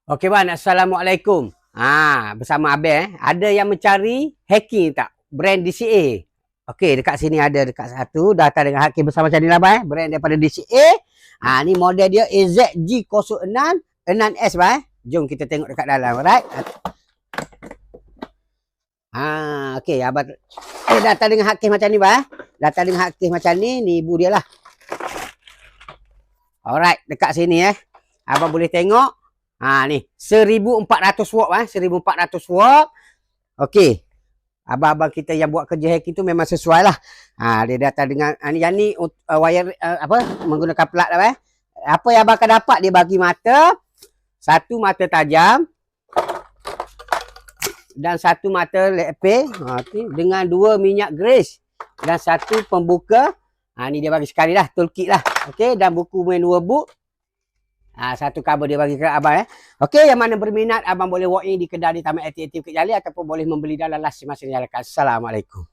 Okey Wan, Assalamualaikum. Bersama Abel Ada yang mencari hacking tak? Brand DCA. Okey, dekat sini ada dekat satu datang dengan hacking bersama macam ni lah brand daripada DCA. Ni model dia AZG06 6S Jom kita tengok dekat dalam, alright? Okey, abang datang dengan hacking macam ni Datang dengan hacking macam ni, ni ibu dia lah. Alright, dekat sini abang boleh tengok. Ni 1400 watt 1400 watt. Okey. Abang-abang kita yang buat kerja hacking tu memang sesuai lah. Dia datang dengan yang ni wire menggunakan plug lah Apa yang abang akan dapat, dia bagi mata, satu mata tajam dan satu mata lepeh, dengan dua minyak grease dan satu pembuka. Ni dia bagi sekali lah, toolkit lah. Okey, dan buku manual book. Satu cover dia bagi ke abang Okey, yang mana berminat abang boleh walk in di kedai di Taman Aktif Kejali ataupun boleh membeli dalam las semasa nyalakan. Assalamualaikum.